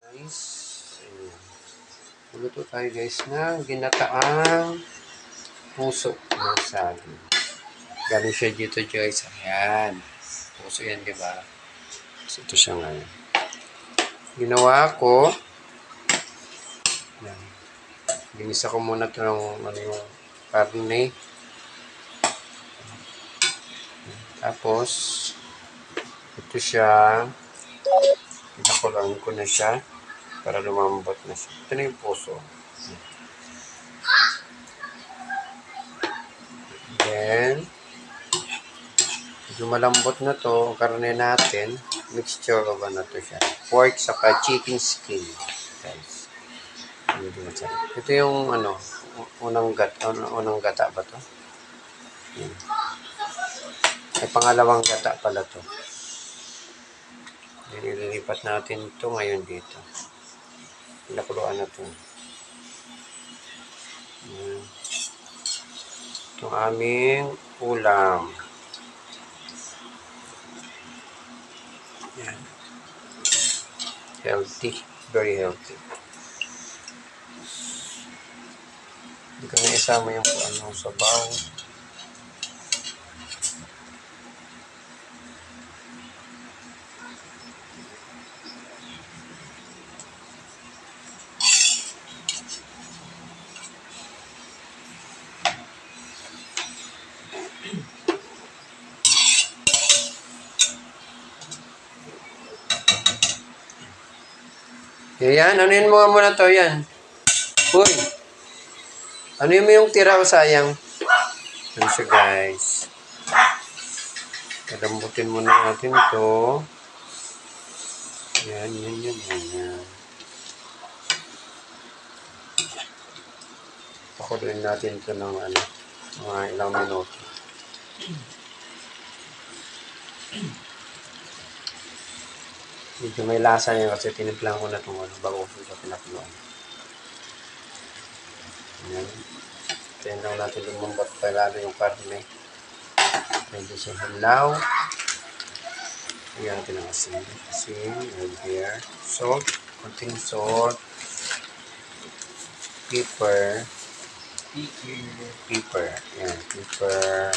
Guys, luto tayo guys ng ginataang puso ng saging. Galing siya dito guys. Ayan. Puso yan, di ba? So, ito siya ngayon. Ginawa ko. Ayan. Ginisa ko muna ito ng yung karne. Tapos, ito siya. Pinakulaan ko na siya para lumambot na siya. Ito na yung puso. Then, medyo malambot na to, ang karne natin, mixture of ano to siya. Pork saka chicken skin. Guys. Ito yung ano, unang gata ba to? Yan. Ay, pangalawang gata pala to. Nililipat natin ito ngayon dito. Pinakuluan na to. Yan. Itong aming ulam. Yan. Healthy. Very healthy. Hindi ko na isama yung ano, sabaw. Yan, anuin mo nga muna to, yan. Uy! Anuin mo yung tira o sayang? Ano siya, guys? Kalambutin muna natin ito. Yan. Pakuloyin natin ito ng ano, mga ilang minuto. Medyo may lasa niya kasi tinimplang ko na itong ano, bago ko siya pinakuluan. Yan. Kaya lang natin lumambot pa lalo yung karne. Pwede siya hilaw. Lagyan natin ang asin. Asin, and here. Salt. Konting salt. Pepper. Pepper. Yan, pepper.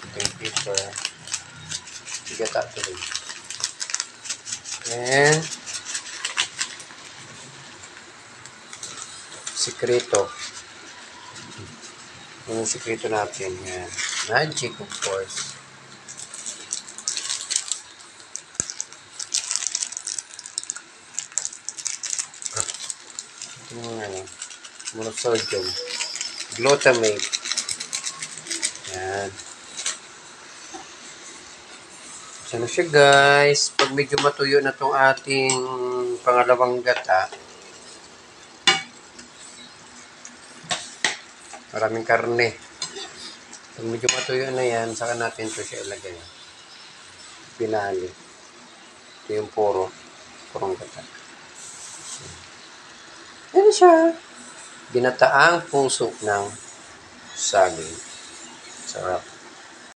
Konting pepper. Sigata ito rin. And sikreto. Yung sikreto natin. Yan. Magic, of course. Ito yung ano, monosodium. Glutamate. Yan. Ano siya guys, pag medyo matuyo na itong ating pangalawang gata, maraming karne. Pag medyo matuyo na yan, saka natin ito siya ilagay. Pinali. Ito yung purong gata. Yan siya. Ginataang puso ng saging. Sarap.